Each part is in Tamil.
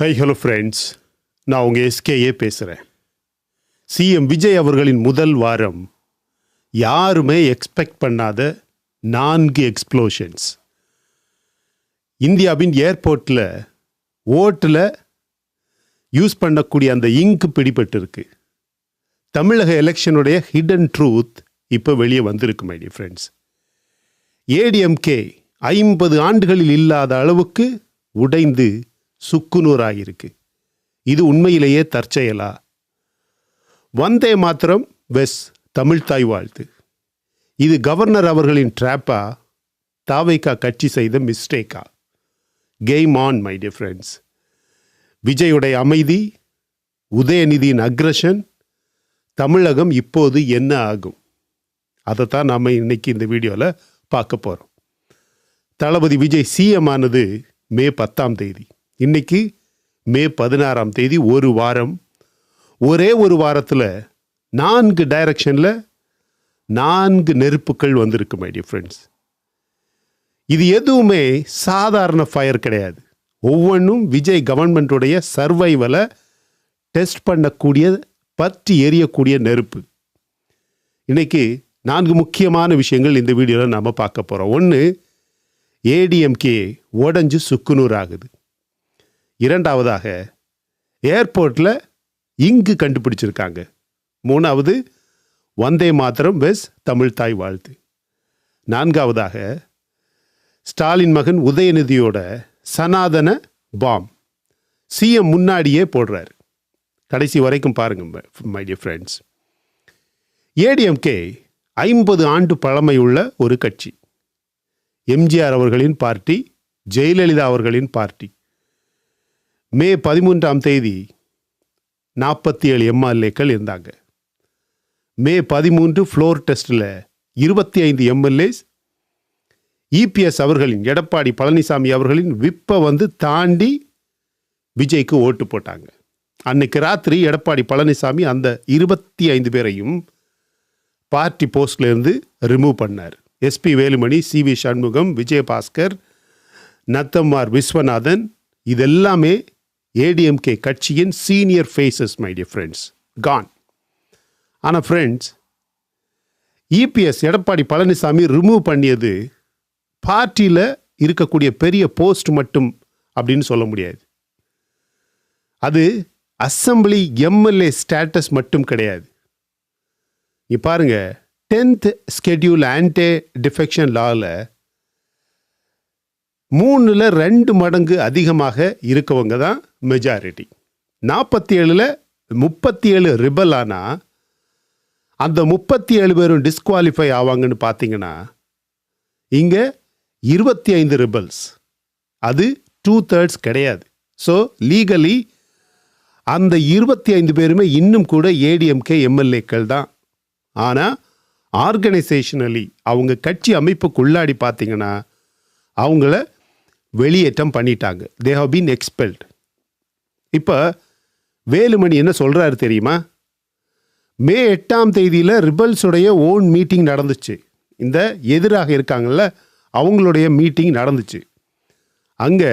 ஹலோ ஃப்ரெண்ட்ஸ், நான் உங்கள் எஸ்கேயே பேசுகிறேன். சிஎம் விஜய் அவர்களின் முதல் வாரம் யாருமே எக்ஸ்பெக்ட் பண்ணாத 4 எக்ஸ்ப்ளோஷன்ஸ். இந்தியாவின் ஏர்போர்ட்டில் ஓட்டில் யூஸ் பண்ணக்கூடிய அந்த இங்கு பிடிபட்டிருக்கு. தமிழக எலெக்ஷனுடைய ஹிடன் ட்ரூத் இப்போ வெளியே வந்திருக்கு மை டியர் ஃப்ரெண்ட்ஸ். ஏடிஎம்கே 50 ஆண்டுகளில் இல்லாத அளவுக்கு உடைந்து சுக்குநூறாயிருக்கு. இது உண்மையிலேயே தற்செயலா? வந்தே மாத்திரம் வெஸ் தமிழ்தாய் வாழ்த்து. இது கவர்னர் அவர்களின் ட்ராப்பா? தாவைக்கா கட்சி செய்த மிஸ்டேக்கா? Come on my dear friends. விஜயுடைய அமைதி, உதயநிதியின் அக்ரஷன், தமிழகம் இப்போது என்ன ஆகும்? அதைத்தான் நாம் இன்னைக்கு இந்த வீடியோவில் பார்க்க போகிறோம். தளபதி விஜய் சிஎம் ஆனது மே 10ஆம் தேதி. இன்னைக்கு மே 16ஆம் தேதி. ஒரு வாரம், ஒரே ஒரு வாரத்தில் 4 டைரக்ஷனில் 4 நெருப்புகள் வந்திருக்கு மை டியர் ஃப்ரெண்ட்ஸ். இது எதுவுமே சாதாரண ஃபயர் கிடையாது. ஒவ்வொன்றும் விஜய் கவர்மெண்ட்டுடைய சர்வைவலை டெஸ்ட் பண்ணக்கூடிய, பற்றி எரியக்கூடிய நெருப்பு. இன்னைக்கு 4 முக்கியமான விஷயங்கள் இந்த வீடியோவில் நாம் பார்க்க போகிறோம். ஒன்று, ஏடிஎம்கே உடஞ்சு சுக்குநூறு ஆகுது. இரண்டாவதாக, ஏர்போர்ட்டில் இங்கு கண்டுபிடிச்சிருக்காங்க. மூணாவது, வந்தே மாத்திரம் வெஸ் தமிழ்தாய் வாழ்த்து. நான்காவதாக, ஸ்டாலின் மகன் உதயநிதியோட சனாதன பாம் சிஎம் முன்னாடியே போடுறாரு. கடைசி வரைக்கும் பாருங்க மை டியர் ஃப்ரெண்ட்ஸ். ஏடிஎம்கே 50 ஆண்டு பழமையுள்ள ஒரு கட்சி. எம்ஜிஆர் அவர்களின் பார்ட்டி, ஜெயலலிதா அவர்களின் பார்ட்டி. மே 13ஆம் தேதி 47 எம்எல்ஏக்கள் இருந்தாங்க. மே 13 ஃப்ளோர் டெஸ்ட்டில் 25 எம்எல்ஏஸ் இபிஎஸ் அவர்களின், எடப்பாடி பழனிசாமி அவர்களின் விப்பை தாண்டி விஜய்க்கு ஓட்டு போட்டாங்க. அன்னைக்கு ராத்திரி எடப்பாடி பழனிசாமி அந்த 25 பேரையும் பார்ட்டி போஸ்ட்லேருந்து ரிமூவ் பண்ணார். எஸ்பி வேலுமணி, சிவி சண்முகம், விஜயபாஸ்கர், நத்தம்மார் விஸ்வநாதன், இதெல்லாமே ஏடிஎம்கே கட்சியின் senior faces my dear friends. கான். ஆனால் ஃப்ரெண்ட்ஸ், இபிஎஸ் எடப்பாடி பழனிசாமி ரிமூவ் பண்ணியது பார்ட்டியில் இருக்கக்கூடிய பெரிய போஸ்ட் மட்டும் அப்படின்னு சொல்ல முடியாது. அது அசம்பிளி எம்எல்ஏ ஸ்டேட்டஸ் மட்டும் கிடையாது. பாருங்க, 10th ஸ்கெட்யூல் ஆன்டி டிஃபெக்ஷன் லாவில் 3ல் 2 மடங்கு அதிகமாக இருக்கவங்க தான் மெஜாரிட்டி. 47ல் 37 ரிபல் ஆனால் அந்த 37 பேரும் டிஸ்குவாலிஃபை ஆவாங்கன்னு பார்த்தீங்கன்னா இங்கே 25 ரிபல்ஸ். அது 2/3 கிடையாது. ஸோ லீகலி அந்த 25 பேருமே இன்னும் கூட ஏடிஎம்கே எம்எல்ஏக்கள் தான். ஆனால் ஆர்கனைசேஷனலி அவங்க கட்சி அமைப்புக்குள்ளாடி பார்த்தீங்கன்னா அவங்கள வெளியேற்றம் பண்ணிட்டாங்க. They have been expelled. இப்போ வேலுமணி என்ன சொல்கிறாரு தெரியுமா? மே 8ஆம் தேதியில் ரிபல்ஸுடைய ஓன் மீட்டிங் நடந்துச்சு. இந்த எதிராக இருக்காங்கள்ல, அவங்களுடைய மீட்டிங் நடந்துச்சு. அங்கே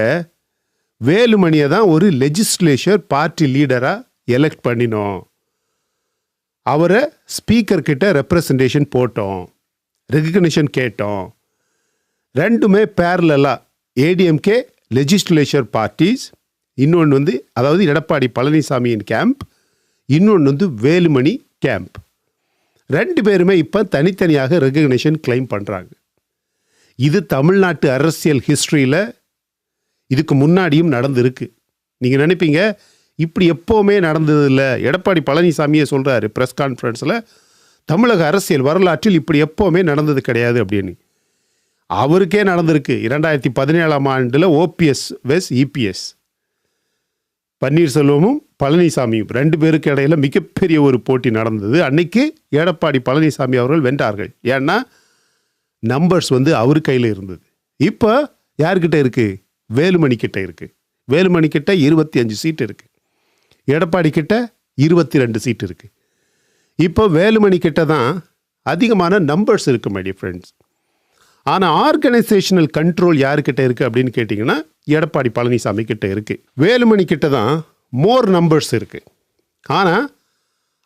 வேலுமணியை தான் ஒரு லெஜிஸ்லேச்சர் பார்ட்டி லீடராக எலெக்ட் பண்ணினோம். அவரை ஸ்பீக்கர்கிட்ட ரெப்ரசன்டேஷன் போட்டோம், ரெகக்னிஷன் கேட்டோம். ரெண்டுமே பேரலா ஏடிஎம்கே லெஜிஸ்லேச்சர் பார்ட்டிஸ். இன்னொன்று அதாவது எடப்பாடி பழனிசாமியின் கேம்ப், இன்னொன்று வேலுமணி கேம்ப். 2 பேருமே இப்போ தனித்தனியாக ரெகக்னிஷன் கிளைம் பண்ணுறாங்க. இது தமிழ்நாட்டு அரசியல் ஹிஸ்ட்ரியில் இதுக்கு முன்னாடியும் நடந்திருக்கு. நீங்கள் நினைப்பீங்க இப்படி எப்போவுமே நடந்ததில்லை. எடப்பாடி பழனிசாமியே சொல்கிறாரு ப்ரெஸ் கான்ஃபரன்ஸில், தமிழக அரசியல் வரலாற்றில் இப்படி எப்போவுமே நடந்தது கிடையாது அப்படின்னு. அவருக்கே நடந்திருக்கு. 2017ஆம் ஆண்டில் ஓபிஎஸ் வெஸ் இபிஎஸ், பன்னீர்செல்வமும் பழனிசாமியும் 2 பேருக்கு இடையில மிகப்பெரிய ஒரு போட்டி நடந்தது. அன்னைக்கு எடப்பாடி பழனிசாமி அவர்கள் வென்றார்கள். ஏன்னா நம்பர்ஸ் அவர் கையில் இருந்தது. இப்போ யார்கிட்ட இருக்குது? வேலுமணி கிட்ட இருக்குது. வேலுமணி கிட்ட 25 சீட் இருக்குது. எடப்பாடி கிட்ட 22 சீட் இருக்குது. இப்போ வேலுமணி கிட்ட தான் அதிகமான நம்பர்ஸ் இருக்குது மை டியர் ஃப்ரெண்ட்ஸ். ஆனால் ஆர்கனைசேஷனல் கண்ட்ரோல் யாருக்கிட்ட இருக்குது அப்படின்னு கேட்டிங்கன்னா எடப்பாடி பழனிசாமி கிட்ட இருக்குது. வேலுமணி கிட்ட தான் மோர் நம்பர்ஸ் இருக்குது. ஆனால்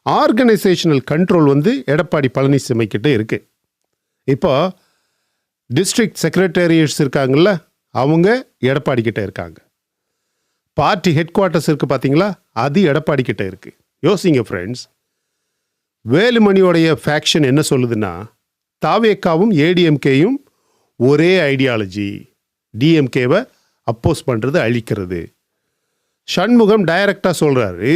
ஆர்கனைசேஷனல் கண்ட்ரோல் வந்து எடப்பாடி பழனிசாமி கிட்ட இருக்குது. இப்போ டிஸ்ட்ரிக்ட் செக்ரட்டேரியட்ஸ் இருக்காங்கல்ல, அவங்க எடப்பாடி கிட்ட இருக்காங்க. பார்ட்டி ஹெட் குவார்ட்டர்ஸ் இருக்குது பார்த்தீங்களா, அது எடப்பாடி கிட்ட இருக்குது. யோசிங்க ஃப்ரெண்ட்ஸ், வேலுமணியோடைய ஃபேக்ஷன் என்ன சொல்லுதுன்னா, தாவேக்காவும் ஏடிஎம்கேயும் ஒரே ஐடியாலஜி, டிஎம்கேவை அப்போஸ் பண்ணுறது, அழிக்கிறது. சண்முகம் டைரக்டாக சொல்கிறாரு,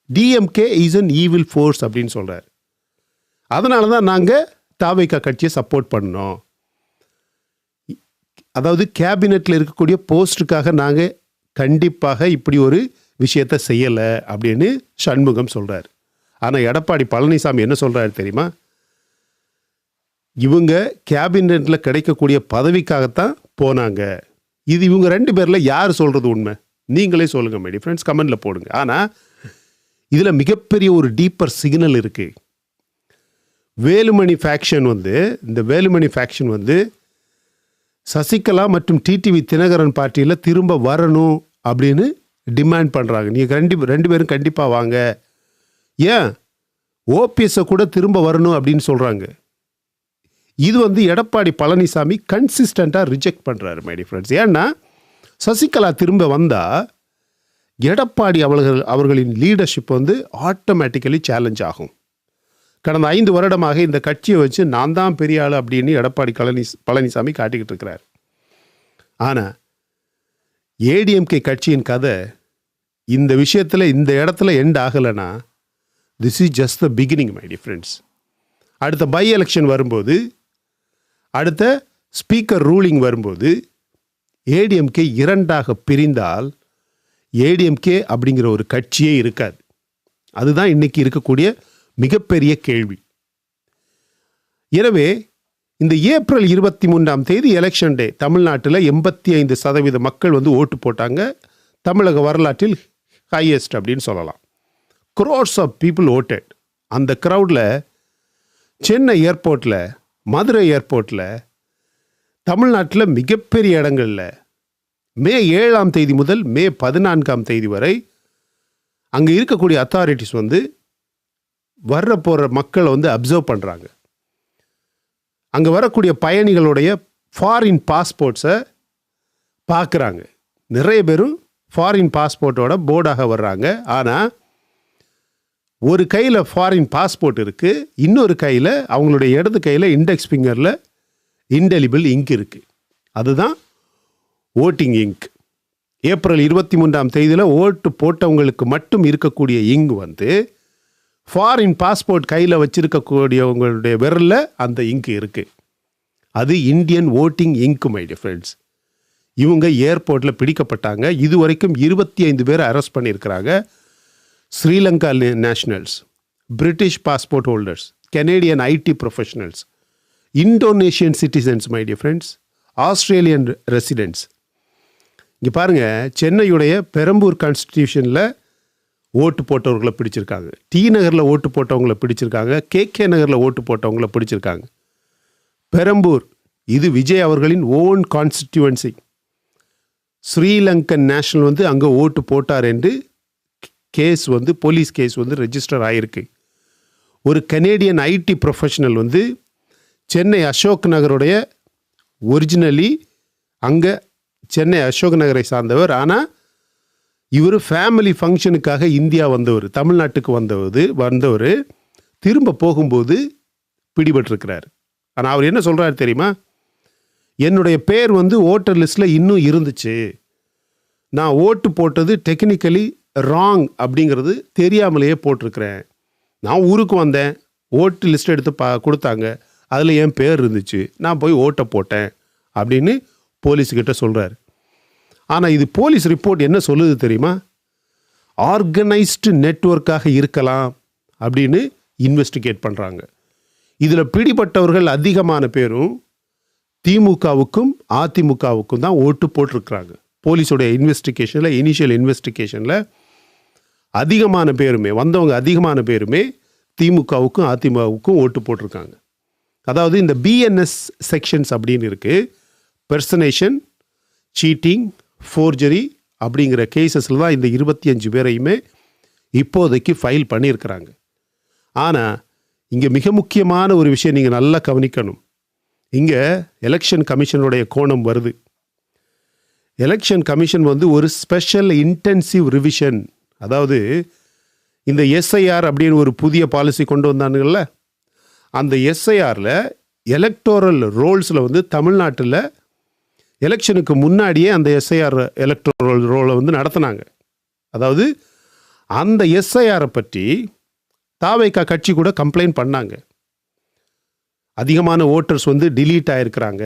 DMK is an evil force அப்படின்னு சொல்கிறார். அதனால தான் நாங்கள் தாவேக்கா கட்சியை சப்போர்ட் பண்ணோம். அதாவது கேபினெட்டில் இருக்கக்கூடிய போஸ்ட்டுக்காக நாங்கள் கண்டிப்பாக இப்படி ஒரு விஷயத்தை செய்யலை அப்படின்னு சண்முகம் சொல்கிறார். ஆனால் எடப்பாடி பழனிசாமி என்ன சொல்கிறாரு தெரியுமா, இவங்க கேபினெட்டில் கிடைக்கக்கூடிய பதவிக்காகத்தான் போனாங்க. இது இவங்க 2 பேரில் யார் சொல்கிறது உண்மை? நீங்களே சொல்லுங்கள் மை ஃப்ரெண்ட்ஸ், கமெண்டில் போடுங்க. ஆனால் இதில் மிகப்பெரிய ஒரு டீப்பர் சிக்னல் இருக்குது. வேலுமணி ஃபேக்ஷன் வந்து, இந்த வேலுமணி ஃபேக்ஷன் வந்து சசிகலா மற்றும் டிடிவி தினகரன் பார்ட்டியில் திரும்ப வரணும் அப்படின்னு டிமாண்ட் பண்ணுறாங்க. நீங்கள் 2 பேரும் கண்டிப்பாக வாங்க, ஏன் ஓபிஎஸ்ஸை கூட திரும்ப வரணும் அப்படின்னு சொல்கிறாங்க. இது வந்து எடப்பாடி பழனிசாமி கன்சிஸ்டண்ட்டாக ரிஜெக்ட் பண்ணுறாரு மை ஃப்ரெண்ட்ஸ். ஏன்னா சசிகலா திரும்ப வந்தால் எடப்பாடி அவர்களின் லீடர்ஷிப் வந்து ஆட்டோமேட்டிக்கலி சேலஞ்ச் ஆகும். கடந்த 5 வருடமாக இந்த கட்சியை வச்சு நான் தான் பெரிய ஆள் அப்படின்னு எடப்பாடி பழனிசாமி காட்டிக்கிட்டு இருக்கிறார். ஆனால் ஏடிஎம்கே கட்சியின் கதை இந்த விஷயத்தில் இந்த இடத்துல எண்ட் ஆகலைன்னா this is just the beginning my friends. அடுத்த பை எலெக்ஷன் வரும்போது, அடுத்த ஸ்பீக்கர் ரூலிங் வரும்போது ஏடிஎம்கே 2ஆக பிரிந்தால் ஏடிஎம்கே அப்படிங்கிற ஒரு கட்சியே இருக்காது. அதுதான் இன்னைக்கு இருக்கக்கூடிய மிகப்பெரிய கேள்வி. எனவே இந்த ஏப்ரல் 23 எலெக்ஷன் டே தமிழ்நாட்டில் 85% மக்கள் வந்து ஓட்டு போட்டாங்க. தமிழக வரலாற்றில் ஹையஸ்ட் அப்படின்னு சொல்லலாம். crores of people voted. அந்த க்ரௌடில் சென்னை ஏர்போர்ட்டில், மதுரை ஏர்போர்ட்டில், தமிழ்நாட்டில் மிகப்பெரிய இடங்களில் மே 7 முதல் மே 14 வரை அங்கே இருக்கக்கூடிய அத்தாரிட்டிஸ் வந்து வர்ற போகிற மக்களை வந்து அப்சர்வ் பண்ணுறாங்க. அங்கே வரக்கூடிய பயணிகளுடைய ஃபாரின் பாஸ்போர்ட்ஸை பார்க்குறாங்க. நிறைய பேரும் ஃபாரின் பாஸ்போர்ட்டோட போர்டாக வர்றாங்க. ஆனால் ஒரு கையில் ஃபாரின் பாஸ்போர்ட் இருக்குது, இன்னொரு கையில் அவங்களுடைய இடது கையில் இண்டெக்ஸ் ஃபிங்கரில் இன்டெலிபிள் இங்க் இருக்குது. அதுதான் ஓட்டிங் இங்க். ஏப்ரல் 23 ஓட்டு போட்டவங்களுக்கு மட்டும் இருக்கக்கூடிய இங்க் வந்து ஃபாரின் பாஸ்போர்ட் கையில் வச்சிருக்கக்கூடியவங்களுடைய விரலில் அந்த இங்க் இருக்குது. அது Indian voting ink my dear friends. இவங்க ஏர்போர்ட்டில் பிடிக்கப்பட்டாங்க. இதுவரைக்கும் 25 பேர் அரெஸ்ட் பண்ணியிருக்கிறாங்க. Sri Lanka nationals, British passport holders, Canadian ID professionals, Indonesian citizens my dear friends, Australian residents. இங்கே பாருங்கள், சென்னையுடைய பெரம்பூர் கான்ஸ்டிடியூஷனில் ஓட்டு போட்டவர்களை பிடிச்சிருக்காங்க, டி நகரில் ஓட்டு போட்டவங்களை பிடிச்சிருக்காங்க, கேகே நகரில் ஓட்டு போட்டவங்களை பிடிச்சிருக்காங்க. பெரம்பூர் இது விஜய் அவர்களின் ஓன் கான்ஸ்டிடியூவன்சி. ஸ்ரீலங்கன் நேஷனல் வந்து அங்கே ஓட்டு போட்டார் என்று கேஸ் வந்து போலீஸ் கேஸ் வந்து ரெஜிஸ்டர் ஆகிருக்கு. ஒரு கனேடியன் ஐடி ப்ரொஃபஷனல் வந்து சென்னை அசோக் நகருடைய ஒரிஜினலி அங்கே சென்னை அசோக் நகரை சார்ந்தவர். ஆனால் இவர் ஃபேமிலி ஃபங்க்ஷனுக்காக இந்தியா வந்தவர், தமிழ்நாட்டுக்கு வந்தவர் திரும்ப போகும்போது பிடிபட்டிருக்கிறார். ஆனால் அவர் என்ன சொல்கிறாரு தெரியுமா, என்னுடைய பேர் வந்து ஓட்டர் லிஸ்ட்டில் இன்னும் இருந்துச்சு, நான் ஓட்டு போட்டது டெக்னிக்கலி ராங் அப்படிங்கிறது தெரியாமலேயே போட்டிருக்கிறேன். நான் ஊருக்கு வந்தேன், ஓட்டு லிஸ்ட் எடுத்து கொடுத்தாங்க, அதில் என் பேர் இருந்துச்சு, நான் போய் ஓட்டை போட்டேன் அப்படின்னு போலீஸ்கிட்ட சொல்கிறார். ஆனால் இது போலீஸ் ரிப்போர்ட் என்ன சொல்லுது தெரியுமா, ஆர்கனைஸ்டு நெட்வொர்க்காக இருக்கலாம் அப்படின்னு இன்வெஸ்டிகேட் பண்ணுறாங்க. இதில் பிடிபட்டவர்கள் அதிகமான பேரும் திமுகவுக்கும் அதிமுகவுக்கும் தான் ஓட்டு போட்டிருக்கிறாங்க. போலீஸோடைய இன்வெஸ்டிகேஷனில், இனிஷியல் இன்வெஸ்டிகேஷனில் அதிகமான பேருமே வந்தவங்க அதிகமான பேருமே திமுகவுக்கும் அதிமுகவுக்கும் ஓட்டு போட்டிருக்காங்க. அதாவது இந்த பிஎன்எஸ் செக்ஷன்ஸ் அப்படின்னு இருக்குது, பெர்சனேஷன், சீட்டிங், ஃபோர்ஜரி அப்படிங்கிற கேசஸில் தான் இந்த 25 பேரையுமே இப்போதைக்கு ஃபைல் பண்ணியிருக்கிறாங்க. ஆனால் இங்கே மிக முக்கியமான ஒரு விஷயம் நீங்கள் நல்லா கவனிக்கணும். இங்கே எலெக்ஷன் கமிஷனுடைய கோணம் வருது. எலெக்ஷன் கமிஷன் வந்து ஒரு ஸ்பெஷல் இன்டென்சிவ் ரிவிஷன், அதாவது இந்த எஸ்ஐஆர் அப்படின்னு ஒரு புதிய பாலிசி கொண்டு வந்தானுங்கள்ல, அந்த எஸ்ஐஆரில் எலக்டோரல் ரோல்ஸில் வந்து தமிழ்நாட்டில் எலெக்ஷனுக்கு முன்னாடியே அந்த எஸ்ஐஆர் எலக்டோரல் ரோலை வந்து நடத்தினாங்க. அதாவது அந்த எஸ்ஐஆரை பற்றி தாவேகா கட்சி கூட கம்ப்ளைண்ட் பண்ணாங்க. அதிகமான ஓட்டர்ஸ் வந்து டிலீட் ஆகிருக்கிறாங்க.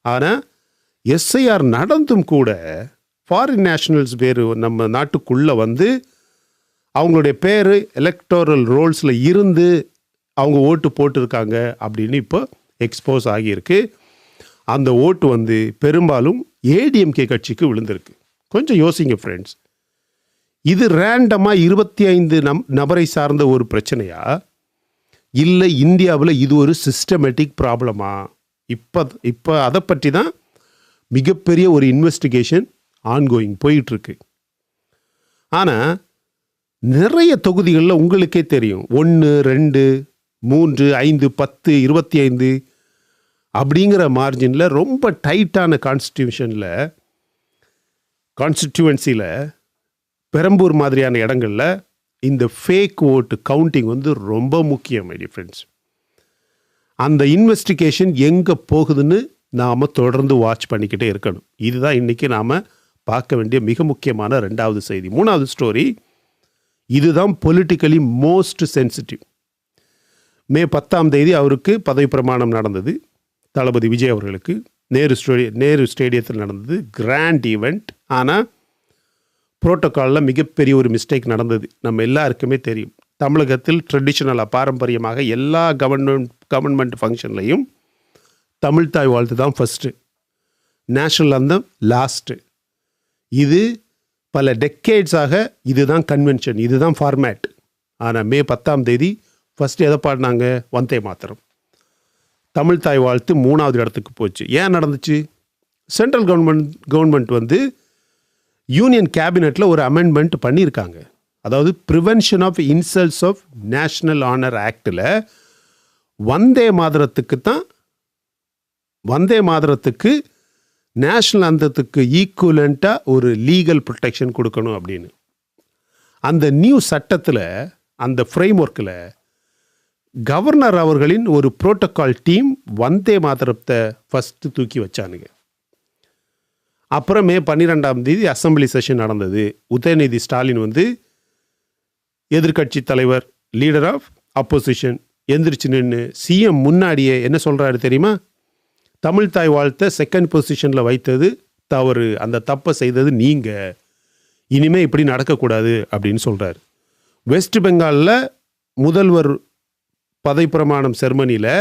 ஆனால் எஸ்ஐஆர் நடந்தும் கூட ஃபாரின் நேஷனல்ஸ் பேர் நம்ம நாட்டுக்குள்ளே வந்து அவங்களுடைய பேர் எலக்டோரல் ரோல்ஸில் இருந்து அவங்க ஓட்டு போட்டிருக்காங்க அப்படின்னு இப்போ எக்ஸ்போஸ் ஆகியிருக்கு. அந்த ஓட்டு வந்து பெரும்பாலும் ஏடிஎம்கே கட்சிக்கு விழுந்திருக்கு. கொஞ்சம் யோசிங்க ஃப்ரெண்ட்ஸ், இது ரேண்டமாக 25 நபரை சார்ந்த ஒரு பிரச்சனையா, இல்லை இந்தியாவில் இது ஒரு சிஸ்டமேட்டிக் ப்ராப்ளமா? இப்போ அதை பற்றி தான் மிகப்பெரிய ஒரு இன்வெஸ்டிகேஷன் ஆன்கோயிங் போயிட்டுருக்கு. ஆனால் நிறைய தொகுதிகளில் உங்களுக்கே தெரியும் 1, 2, 3, 5, 10, 25 அப்படிங்கிற மார்ஜினில் ரொம்ப டைட்டான கான்ஸ்டிடியூவன்சியில் பெரம்பூர் மாதிரியான இடங்களில் இந்த ஃபேக் ஓட்டு கவுண்டிங் வந்து ரொம்ப முக்கியம் மை டியர் ஃப்ரெண்ட்ஸ். அந்த இன்வெஸ்டிகேஷன் எங்கே போகுதுன்னு நாம் தொடர்ந்து வாட்ச் பண்ணிக்கிட்டே இருக்கணும். இதுதான் இன்றைக்கி நாம் பார்க்க வேண்டிய மிக முக்கியமான 2வது செய்தி. 3வது ஸ்டோரி, இதுதான் பொலிட்டிக்கலி மோஸ்ட் சென்சிட்டிவ். மே 10 அவருக்கு பதவி பிரமாணம் நடந்தது. தளபதி விஜய் அவர்களுக்கு நேரு ஸ்டேடியத்தில் நடந்தது. Grand event. ஆனால் புரோட்டோக்காலில் மிகப்பெரிய ஒரு மிஸ்டேக் நடந்தது. நம்ம எல்லாருக்குமே தெரியும். தமிழகத்தில் ட்ரெடிஷ்னலாக பாரம்பரியமாக எல்லா கவர்மெண்ட் ஃபங்க்ஷன்லையும் தமிழ்தாய் வாழ்த்து தான் ஃபஸ்ட்டு, நேஷ்னல் அந்தம் லாஸ்ட்டு. இது பல டெக்கேட்ஸாக இதுதான் கன்வென்ஷன், இதுதான் ஃபார்மேட். ஆனால் மே 10 ஃபஸ்ட்டு எதை பாடினாங்க? வந்தே மாதரம். தமிழ்தாய் வாழ்த்து 3வது இடத்துக்கு போச்சு. ஏன் நடந்துச்சு? சென்ட்ரல் கவர்மெண்ட் வந்து யூனியன் கேபினெட்டில் ஒரு அமெண்ட்மெண்ட் பண்ணியிருக்காங்க. அதாவது prevention of insults of national honour ஆக்டில் வந்தே மாதரத்துக்கு நேஷ்னல் அந்தத்துக்கு ஈக்குவலண்ட்டாக ஒரு லீகல் ப்ரொடெக்ஷன் கொடுக்கணும் அப்படின்னு. அந்த நியூ சட்டத்தில், அந்த ஃப்ரேம்ஒர்க்கில் கவர்னர் அவர்களின் ஒரு புரோட்டோக்கால் டீம் வந்தே மாதரத்தை ஃபஸ்ட்டு தூக்கி வச்சானுங்க. அப்புறம் மே 12 அசம்பிளி செஷன் நடந்தது. உதயநிதி ஸ்டாலின் வந்து எதிர்கட்சி தலைவர், லீடர் ஆஃப் அப்போசிஷன், எந்திரிச்சு நின்று சிஎம் முன்னாடியே என்ன சொல்கிறாரு தெரியுமா? தமிழ்தாய் வாழ்த்தை செகண்ட் பொசிஷனில் வைத்தது தவறு, அந்த தப்பை செய்தது நீங்கள், இனிமேல் இப்படி நடக்கக்கூடாது அப்படின்னு சொல்கிறார். வெஸ்ட் பெங்காலில் முதல்வர் பதவி பிரமாணம் செர்மனியில்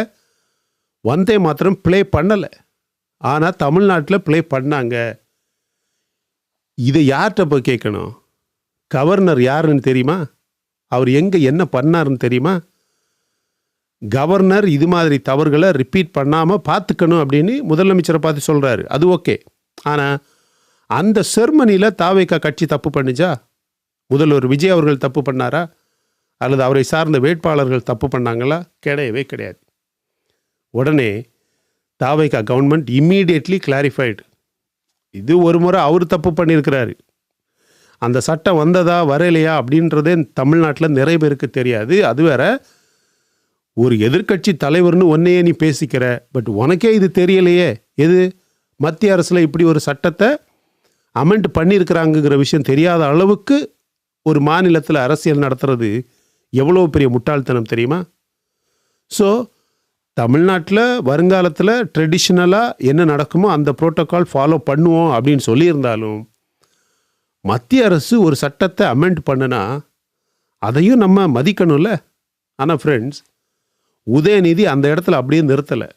வந்தே மாத்திரம் ப்ளே பண்ணலை. ஆனால் தமிழ்நாட்டில் ப்ளே பண்ணாங்க. இதை யார்கிட்ட போய் கேட்கணும்? கவர்னர் யாருன்னு தெரியுமா? அவர் எங்கே என்ன பண்ணாருன்னு தெரியுமா? கவர்னர் இது மாதிரி தவறுகளை ரிப்பீட் பண்ணாமல் பார்த்துக்கணும் அப்படின்னு முதலமைச்சரை பார்த்து சொல்கிறாரு. அது ஓகே. ஆனால் அந்த செர்மனியில் தாவேகா கட்சி தப்பு பண்ணிச்சா? முதல்வர் விஜய் அவர்கள் தப்பு பண்ணாரா? அல்லது அவரை சார்ந்த வேட்பாளர்கள் தப்பு பண்ணாங்களா? கிடையவே கிடையாது. உடனே தாவேகா கவர்மெண்ட் இம்மீடியட்லி கிளாரிஃபைடு. இது ஒரு முறை அவர் தப்பு பண்ணியிருக்கிறாரு. அந்த சட்டம் வந்ததா வரலையா அப்படின்றதே தமிழ்நாட்டில் நிறைய பேருக்கு தெரியாது. அது வேற, ஒரு எதிர்க்கட்சி தலைவர்னு ஒன்னையே நீ பேசிக்கிற, பட் உனக்கே இது தெரியலையே. எது மத்திய அரசில் இப்படி ஒரு சட்டத்தை அமெண்ட் பண்ணியிருக்கிறாங்கிற விஷயம் தெரியாத அளவுக்கு ஒரு மாநிலத்தில் அரசியல் நடத்துறது எவ்வளோ பெரிய முட்டாள்தனம் தெரியுமா? ஸோ தமிழ்நாட்டில் வருங்காலத்தில் ட்ரெடிஷ்னலாக என்ன நடக்குமோ அந்த புரோட்டோக்கால் ஃபாலோ பண்ணுவோம் அப்படின்னு சொல்லியிருந்தாலும், மத்திய அரசு ஒரு சட்டத்தை அமெண்ட் பண்ணுனா அதையும் நம்ம மதிக்கணும்ல. ஆனால் ஃப்ரெண்ட்ஸ், உதயநிதி அந்த இடத்துல அப்படியே நிறுத்தலை.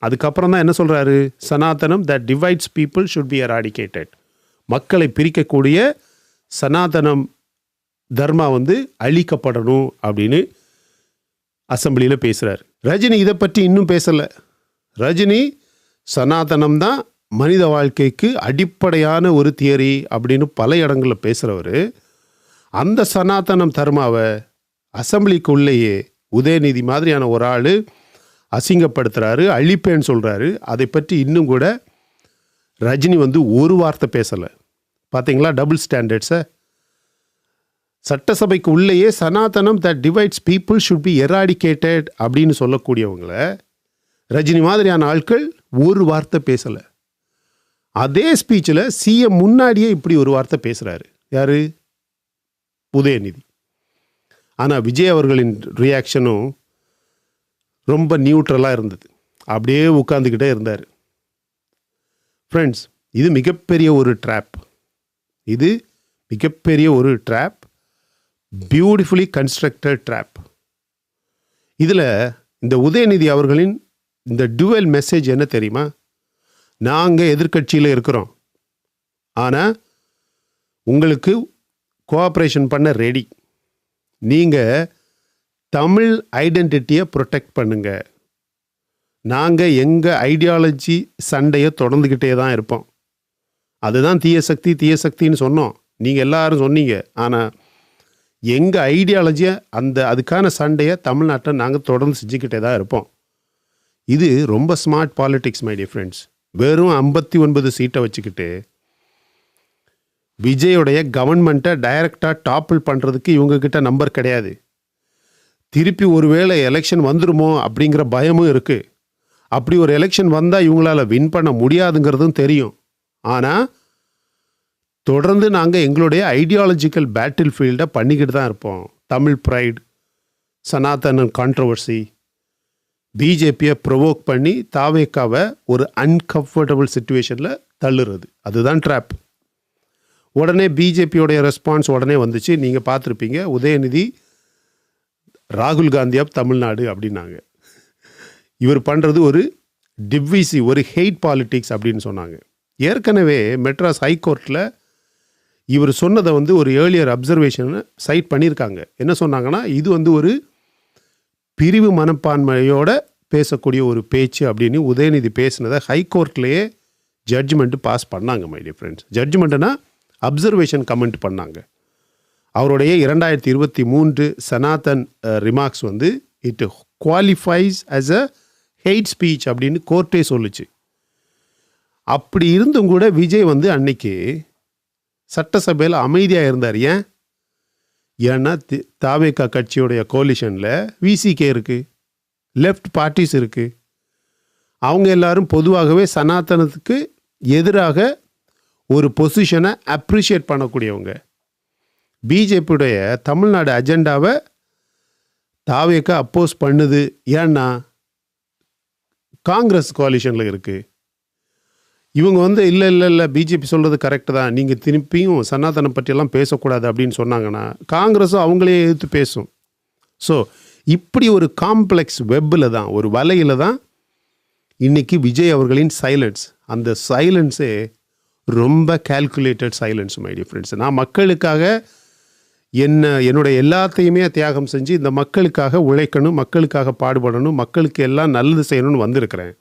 அதுக்கப்புறம் தான் என்ன சொல்கிறாரு? சனாதனம் that divides people should be eradicated. மக்களை பிரிக்கக்கூடிய சனாதனம் தர்மா வந்து அழிக்கப்படணும் அப்படின்னு அசம்பிளியில் பேசுகிறார். ரஜினி இதை பற்றி இன்னும் பேசலை. ரஜினி சனாதனம் தான் மனித வாழ்க்கைக்கு அடிப்படையான ஒரு தியரி அப்படின்னு பல இடங்களில் பேசுகிறவர் அந்த சனாதனம் தர்மாவை அசம்பிளிக்குள்ளேயே உதயநிதி மாதிரியான ஒரு ஆள் அசிங்கப்படுத்துகிறாரு, அழிப்பேன்னு சொல்கிறாரு. அதை பற்றி இன்னும் கூட ரஜினி வந்து ஒரு வார்த்தை பேசலை. பார்த்தீங்களா டபுள் ஸ்டாண்டர்ட்ஸை? சட்டசபைக்கு உள்ளேயே சனாதனம் that divides people should be eradicated அப்படின்னு சொல்லக்கூடியவங்கள ரஜினி மாதிரியான ஆட்கள் ஒரு வார்த்தை பேசலை. அதே ஸ்பீச்சில் சிஎம் முன்னாடியே இப்படி ஒரு வார்த்தை பேசுகிறாரு. யார்? உதயநிதி. ஆனால் விஜய் அவர்களின் ரியாக்ஷனும் ரொம்ப நியூட்ரலாக இருந்தது. அப்படியே உட்காந்துக்கிட்டே இருந்தார். ஃப்ரெண்ட்ஸ், இது மிகப்பெரிய ஒரு ட்ராப். இது மிகப்பெரிய ஒரு ட்ராப், பியூட்டிஃபுல்லி கன்ஸ்ட்ரக்டட் ட்ராப். இதில் இந்த உதயநிதி அவர்களின் இந்த டுவல் மெசேஜ் என்ன தெரியுமா? நாங்கள் எதிர்க்கட்சியில் இருக்கிறோம், ஆனால் உங்களுக்கு கோஆப்ரேஷன் பண்ண ரெடி. நீங்கள் தமிழ் ஐடென்டிட்டியை ப்ரொடெக்ட் பண்ணுங்க. நாங்கள் எங்கள் ஐடியாலஜி சண்டையை தொடர்ந்துக்கிட்டே தான் இருப்போம். அதுதான் தீய சக்தின்னு சொன்னோம், நீங்கள் எல்லாரும் சொன்னீங்க. ஆனால் எங்கள் ஐடியாலஜியை அதுக்கான சண்டையை தமிழ்நாட்டை நாங்கள் தொடர்ந்து செஞ்சுக்கிட்டே தான் இருப்போம். இது ரொம்ப smart politics my dear friends. வெறும் 59 சீட்டை வச்சுக்கிட்டு விஜயோடைய கவர்மெண்ட்டை டைரக்டாக டாப்பிள் பண்ணுறதுக்கு இவங்கக்கிட்ட நம்பர் கிடையாது. திருப்பி ஒருவேளை எலெக்ஷன் வந்துருமோ அப்படிங்கிற பயமும் இருக்குது. அப்படி ஒரு எலெக்ஷன் வந்தால் இவங்களால் வின் பண்ண முடியாதுங்கிறதும் தெரியும். ஆனால் தொடர்ந்து நாங்கள் எங்களுடைய ஐடியாலஜிக்கல் பேட்டில் ஃபீல்டை பண்ணிக்கிட்டு தான் இருப்போம். தமிழ் ப்ரைட், சனாதனன் கான்ட்ரவர்சி, பிஜேபியை ப்ரொவோக் பண்ணி தாவேக்காவை ஒரு அன்கம்ஃபர்டபுள் சிச்சுவேஷனில் தள்ளுறது, அதுதான் ட்ராப். உடனே பிஜேபியோடைய ரெஸ்பான்ஸ் உடனே வந்துச்சு. நீங்கள் பார்த்துருப்பீங்க, உதயநிதி ராகுல் காந்தி ஆஃப் தமிழ்நாடு அப்படின்னாங்க. இவர் பண்ணுறது ஒரு டிவிசி, ஒரு ஹெய்ட் பாலிட்டிக்ஸ் அப்படின்னு சொன்னாங்க. ஏற்கனவே மெட்ராஸ் ஹைகோர்ட்டில் இவர் சொன்னதை வந்து ஒரு ஏர்லியர் அப்சர்வேஷனை சைட் பண்ணியிருக்காங்க. என்ன சொன்னாங்கன்னா, இது வந்து ஒரு பிரிவு மனப்பான்மையோட பேசக்கூடிய ஒரு பேச்சு அப்படின்னு உதயநிதி பேசினதை ஹைகோர்ட்லேயே ஜட்ஜ்மெண்ட்டு பாஸ் பண்ணாங்க மை டியர் ஃப்ரெண்ட்ஸ். ஜட்ஜ்மெண்ட்டுனா அப்சர்வேஷன் கமெண்ட் பண்ணாங்க. அவருடைய 2023 சனாதன் ரிமார்க்ஸ் வந்து it qualifies as a hate speech அப்படின்னு கோர்ட்டே சொல்லுச்சு. அப்படி இருந்தும் கூட விஜய் வந்து அன்னைக்கு சட்டசபையில் அமைதியாக இருந்தார். ஏன்னா தாவேகா கட்சியுடைய கோலிஷனில் விசிகே இருக்குது, லெஃப்ட் பார்ட்டிஸ் இருக்குது. அவங்க எல்லாரும் பொதுவாகவே சனாதனத்துக்கு எதிராக ஒரு பொசிஷனை அப்ரிஷியேட் பண்ணக்கூடியவங்க. பிஜேபியுடைய தமிழ்நாடு அஜெண்டாவை தாவேகா அப்போஸ் பண்ணுது. ஏன்னா காங்கிரஸ் கோலிஷனில் இருக்குது. இவங்க வந்து இல்லை பிஜேபி சொல்கிறது கரெக்டு தான், நீங்கள் திருப்பியும் சனாதனம் பற்றியெல்லாம் பேசக்கூடாது அப்படின்னு சொன்னாங்கன்னா காங்கிரஸும் அவங்களே எதிர்த்து பேசும். ஸோ இப்படி ஒரு காம்ப்ளெக்ஸ் வெப்பில் தான், ஒரு வலையில் தான் இன்றைக்கி விஜய் அவர்களின் சைலன்ஸ். அந்த சைலன்ஸே ரொம்ப calculated silence my dear friends. நான் மக்களுக்காக என்னுடைய எல்லாத்தையுமே தியாகம் செஞ்சு இந்த மக்களுக்காக உழைக்கணும், மக்களுக்காக பாடுபடணும், மக்களுக்கு எல்லாம் நல்லது செய்யணும்னு வந்திருக்கிறேன்.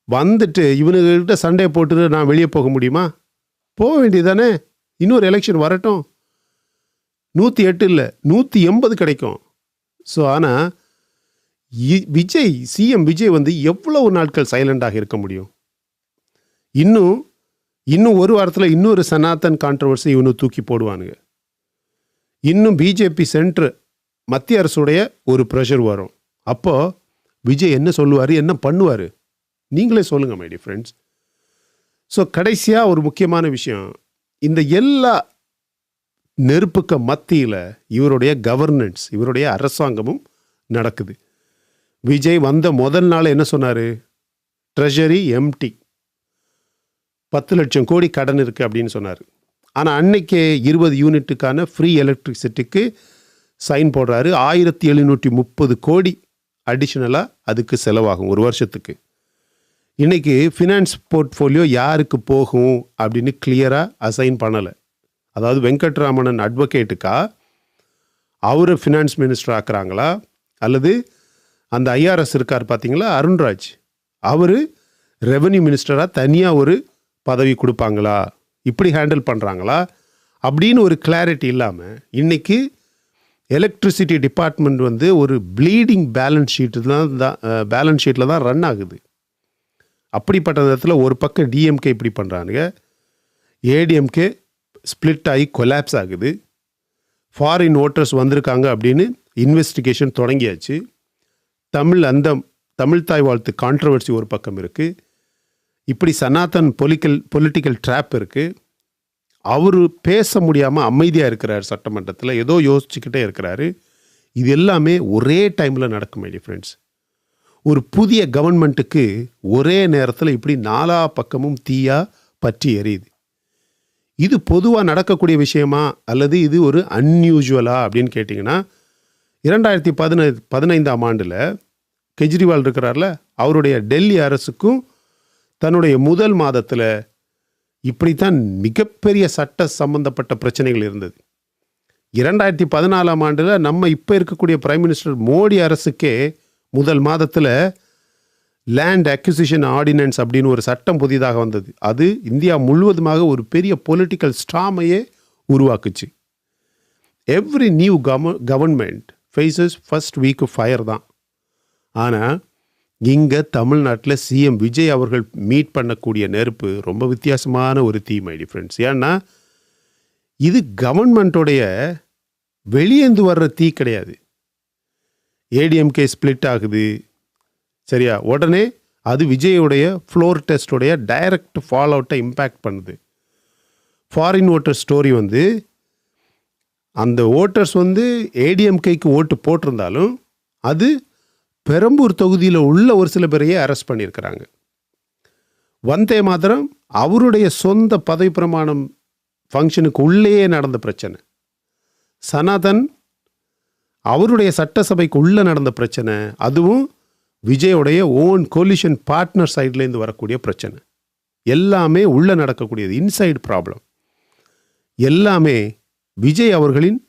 வந்துட்டு இவனுக்கிட்ட சண்டையை போட்டுட்டு நான் வெளியே போக முடியுமா? போக வேண்டியதானே. இன்னொரு எலெக்ஷன் வரட்டும், 108 இல்லை 180 கிடைக்கும். ஸோ ஆனால் சிஎம் விஜய் வந்து எவ்வளவு நாட்கள் சைலண்டாக இருக்க முடியும்? இன்னும் ஒரு வாரத்தில் இன்னொரு சனாதன் கான்ட்ரவர்சி இவனு தூக்கி போடுவானுங்க. இன்னும் பிஜேபி சென்ட்ரு மத்திய அரசுடைய ஒரு ப்ரெஷர் வரும். அப்போது விஜய் என்ன சொல்லுவார், என்ன பண்ணுவார்? நீங்களே சொல்லுங்கள் மை டியர் ஃப்ரெண்ட்ஸ். ஸோ கடைசியாக ஒரு முக்கியமான விஷயம், இந்த எல்லா நெருப்புக்கு மத்தியில் இவருடைய கவர்னன்ஸ், இவருடைய அரசாங்கமும் நடக்குது. விஜய் வந்த முதல் நாள் என்ன சொன்னார்? ட்ரெஷரி எம்டி, 10 லட்சம் கோடி கடன் இருக்குது அப்படின்னு சொன்னார். ஆனால் அன்னைக்கே 20 யூனிட்டுக்கான ஃப்ரீ எலக்ட்ரிசிட்டிக்கு சைன் போடுறாரு. 1730 கோடி அடிஷ்னலாக அதுக்கு செலவாகும் ஒரு வருஷத்துக்கு. இன்றைக்கி ஃபினான்ஸ் போர்ட்ஃபோலியோ யாருக்கு போகும் அப்படின்னு கிளியராக அசைன் பண்ணலை. அதாவது வெங்கட்ராமணன் அட்வொகேட்டுக்கா அவரை ஃபினான்ஸ் மினிஸ்டர் ஆக்குறாங்களா, அல்லது அந்த ஐஆர்எஸ் இருக்கார் பார்த்தீங்களா அருண்ராஜ், அவர் ரெவென்யூ மினிஸ்டராக தனியாக ஒரு பதவி கொடுப்பாங்களா, இப்படி ஹேண்டில் பண்ணுறாங்களா அப்படின்னு ஒரு கிளாரிட்டி இல்லாமல் இன்றைக்கி எலக்ட்ரிசிட்டி டிபார்ட்மெண்ட் வந்து ஒரு ப்ளீடிங் பேலன்ஸ் ஷீட்டில் தான் ரன் ஆகுது. அப்படிப்பட்ட நேரத்தில் ஒரு பக்கம் டிஎம்கே இப்படி பண்ணுறானுங்க, ஏடிஎம்கே ஸ்ப்ளிட் ஆகி கொலாப்ஸ் ஆகுது. ஃபாரின் ஓட்டர்ஸ் வந்திருக்காங்க அப்படின்னு இன்வெஸ்டிகேஷன் தொடங்கியாச்சு. தமிழ் தாய் வாழ்த்து கான்ட்ரவர்சி ஒரு பக்கம் இருக்குது. இப்படி சனாதன் பொலிட்டிக்கல் ட்ராப் இருக்குது. அவர் பேச முடியாமல் அமைதியாக இருக்கிறார் சட்டமன்றத்தில், ஏதோ யோசிச்சுக்கிட்டே இருக்கிறாரு. இது எல்லாமே ஒரே டைமில் நடக்கும் மை ஃப்ரெண்ட்ஸ். ஒரு புதிய கவர்மெண்ட்டுக்கு ஒரே நேரத்தில் இப்படி நாலா பக்கமும் தீயா பற்றி எரியுது. இது பொதுவாக நடக்கக்கூடிய விஷயமா அல்லது இது ஒரு அன்யூஷுவலா அப்படின்னு கேட்டிங்கன்னா, 2015 ஆண்டில் கெஜ்ரிவால் இருக்கிறார்ல, அவருடைய டெல்லி அரசுக்கும் தன்னுடைய முதல் மாதத்தில் இப்படித்தான் மிகப்பெரிய சட்ட சம்பந்தப்பட்ட பிரச்சனைகள் இருந்தது. 2014 ஆண்டில் நம்ம இப்போ இருக்கக்கூடிய பிரைம் மினிஸ்டர் மோடி அரசுக்கே முதல் மாதத்தில் லேண்ட் அக்விசிஷன் ஆர்டினன்ஸ் அப்படின்னு ஒரு சட்டம் புதிதாக வந்தது. அது இந்தியா முழுவதுமாக ஒரு பெரிய பொலிட்டிக்கல் ஸ்டாமையே உருவாக்குச்சு. Every new government faces first week fire தான். ஆனால் இங்கே தமிழ்நாட்டில் சிஎம் விஜய் அவர்கள் மீட் பண்ணக்கூடிய நெருப்பு ரொம்ப வித்தியாசமான ஒரு தீ மை ஃப்ரெண்ட்ஸ். ஏன்னா இது கவர்மெண்ட்டோடைய வெளியேந்து வர்ற தீ கிடையாது. ஏடிஎம்கே ஸ்ப்ளிட் ஆகுது, சரியா, உடனே அது விஜயோடைய ஃப்ளோர் டெஸ்டோடைய டைரக்ட் ஃபால் அவுட்டை இம்பேக்ட் பண்ணுது. ஃபாரின் ஓட்டர் ஸ்டோரி வந்து அந்த ஓட்டர்ஸ் வந்து ஏடிஎம்கேக்கு ஓட்டு போட்டிருந்தாலும் அது பெரம்பூர் தொகுதியில் உள்ள ஒரு சில பேரையே அரெஸ்ட் பண்ணியிருக்கிறாங்க. வந்தே மாதரம் அவருடைய சொந்த பதவி பிரமாணம் ஃபங்க்ஷனுக்கு உள்ளேயே நடந்த பிரச்சனை. சனாதன் அவருடைய சட்டசபைக்கு உள்ளே நடந்த பிரச்சனை. அதுவும் விஜயோடைய ஓன் கோலிஷன் பார்ட்னர் சைட்லேருந்து வரக்கூடிய பிரச்சனை. எல்லாமே உள்ளே நடக்கக்கூடியது, இன்சைடு ப்ராப்ளம். எல்லாமே விஜய் அவர்களின்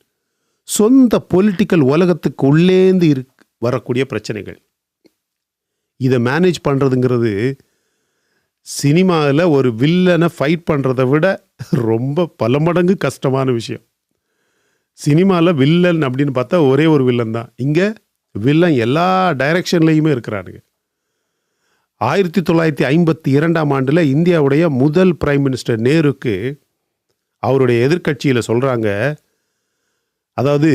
சொந்த பொலிட்டிக்கல் உலகத்துக்கு உள்ளேந்து வரக்கூடிய பிரச்சனைகள். இதை மேனேஜ் பண்ணுறதுங்கிறது சினிமாவில் ஒரு வில்லனை ஃபைட் பண்ணுறதை விட ரொம்ப பல மடங்கு கஷ்டமான விஷயம். சினிமாவில் வில்லன் அப்படின்னு பார்த்தா ஒரே ஒரு வில்லன் தான். இங்கே வில்லன் எல்லா டைரக்ஷன்லேயுமே இருக்கிறானுங்க. 1952 ஆண்டில் இந்தியாவுடைய முதல் பிரைம் மினிஸ்டர் நேருக்கு அவருடைய எதிர்க்கட்சியில் சொல்கிறாங்க, அதாவது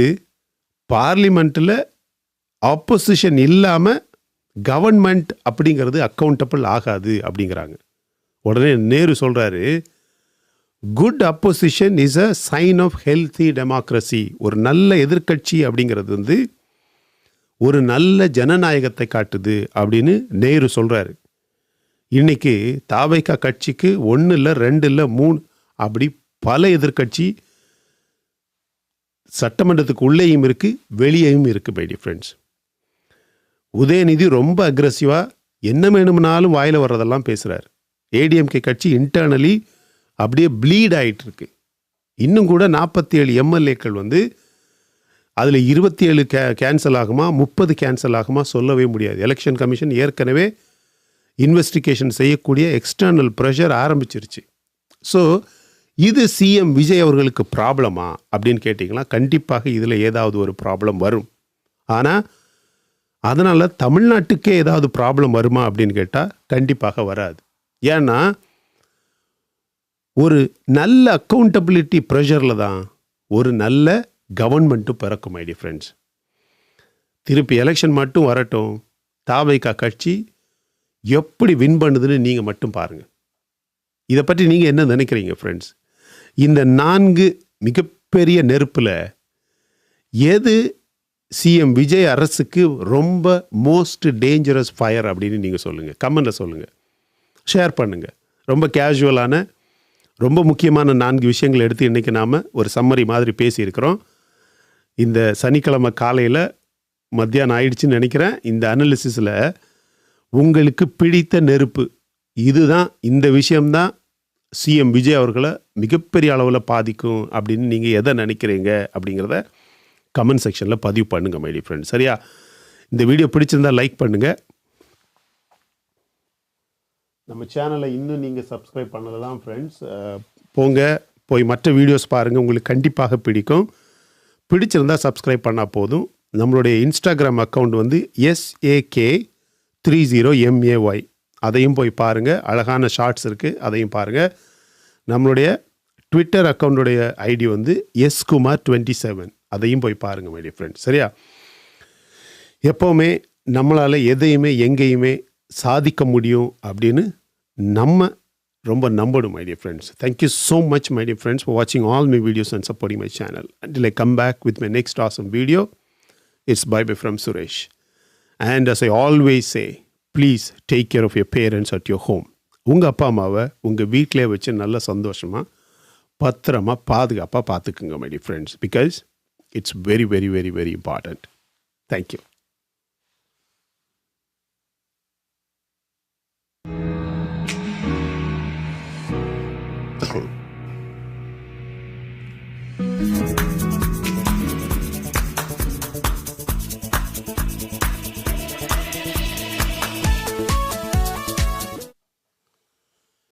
பார்லிமெண்ட்டில் ஆப்போசிஷன் இல்லாமல் கவர்மெண்ட் அப்படிங்கிறது அக்கௌண்டபிள் ஆகாது அப்படிங்கிறாங்க. உடனே நேரு சொல்கிறாரு, good opposition is a sign of healthy democracy. ஒரு நல்ல எதிர்க்கட்சி அப்படிங்கிறது வந்து ஒரு நல்ல ஜனநாயகத்தை காட்டுது அப்படின்னு நேரு சொல்கிறாரு. இன்னைக்கு தாவைக்கா கட்சிக்கு 1 இல்லை 2 இல்லை 3 அப்படி பல எதிர்க்கட்சி சட்டமன்றத்துக்கு உள்ளேயும் இருக்குது, வெளியேயும் இருக்குது மை டியர் ஃப்ரெண்ட்ஸ். உதயநிதி ரொம்ப அக்ரெசிவாக என்ன வேணும்னாலும் வாயில் வர்றதெல்லாம் பேசுகிறார். ஏடிஎம்கே கட்சி இன்டர்னலி அப்படியே ப்ளீட் ஆகிட்டுருக்கு. இன்னும் கூட 47 எம்எல்ஏக்கள் வந்து அதில் 27 கேன்சல் ஆகுமா 30 கேன்சல் ஆகுமா சொல்லவே முடியாது. எலெக்ஷன் கமிஷன் ஏற்கனவே இன்வெஸ்டிகேஷன் செய்யக்கூடிய எக்ஸ்டர்னல் ப்ரெஷர் ஆரம்பிச்சிருச்சு. ஸோ இது சிஎம் விஜய் அவர்களுக்கு ப்ராப்ளமா அப்படின்னு கேட்டிங்கன்னா கண்டிப்பாக இதில் ஏதாவது ஒரு ப்ராப்ளம் வரும். ஆனால் அதனால் தமிழ்நாட்டுக்கே ஏதாவது ப்ராப்ளம் வருமா அப்படின்னு கேட்டால் கண்டிப்பாக வராது. ஏன்னா ஒரு நல்ல அக்கௌண்டபிலிட்டி ப்ரெஷரில் தான் ஒரு நல்ல கவர்மெண்ட்டும் பிறக்கும் மை டியர் ஃப்ரெண்ட்ஸ். திருப்பி எலெக்ஷன் மட்டும் வரட்டும், தாவைக்கா கட்சி எப்படி வின் பண்ணுதுன்னு நீங்கள் மட்டும் பாருங்கள். இதை பற்றி நீங்கள் என்ன நினைக்கிறீங்க ஃப்ரெண்ட்ஸ்? இந்த 4 மிகப்பெரிய நெருப்பில் எது சிஎம் விஜய் அரசுக்கு ரொம்ப மோஸ்ட் டேஞ்சரஸ் ஃபயர் அப்படின்னு நீங்கள் சொல்லுங்கள், கமெண்டில் சொல்லுங்கள், ஷேர் பண்ணுங்கள். ரொம்ப கேஷுவலான ரொம்ப முக்கியமான 4 விஷயங்கள் எடுத்து இன்றைக்கி நாம் ஒரு சம்மரி மாதிரி பேசியிருக்கிறோம். இந்த சனிக்கிழமை காலையில் மத்தியானம் ஆயிடுச்சுன்னு நினைக்கிறேன். இந்த அனாலிசிஸில் உங்களுக்கு பிடித்த நெருப்பு இதுதான், இந்த விஷயம்தான் சிஎம் விஜய் அவர்களை மிகப்பெரிய அளவில் பாதிக்கும் அப்படின்னு நீங்கள் எதை நினைக்கிறீங்க அப்படிங்கிறத கமெண்ட் செக்ஷனில் பதிவு பண்ணுங்கள் மை டியர் ஃப்ரெண்ட்ஸ். சரியா? இந்த வீடியோ பிடிச்சிருந்தால் லைக் பண்ணுங்கள். நம்ம சேனலை இன்னும் நீங்கள் சப்ஸ்கிரைப் பண்ணலாம் ஃப்ரெண்ட்ஸ். போங்க, போய் மற்ற வீடியோஸ் பாருங்கள், உங்களுக்கு கண்டிப்பாக பிடிக்கும். பிடிச்சிருந்தால் சப்ஸ்கிரைப் பண்ணால் போதும். நம்மளுடைய இன்ஸ்டாகிராம் அக்கௌண்ட் வந்து SAK30MAY, அதையும் போய் பாருங்கள். அழகான ஷார்ட்ஸ் இருக்குது, அதையும் பாருங்கள். நம்மளுடைய ட்விட்டர் அக்கௌண்ட்டுடைய ஐடி வந்து SKumar27, அதையும் போய் பாருங்கள் மை டியர் ஃப்ரெண்ட்ஸ். சரியா? எப்போவுமே நம்மளால் எதையுமே எங்கேயுமே சாதிக்க முடியும் அப்படின்னு நம்ம ரொம்ப நம்பணும் my dear friends. Thank you so much my dear friends for வாட்சிங் all my videos and supporting my channel. Until I come back with my next awesome video, it's bye-bye from Suresh. And as I always say, please take care of your parents at your home. உங்கள் அப்பா அம்மாவை உங்கள் வீட்டிலே வச்சு நல்ல சந்தோஷமாக பத்திரமா பாதுகாப்பாக பார்த்துக்குங்க my dear friends. Because it's very very very very important. Thank you. Cool.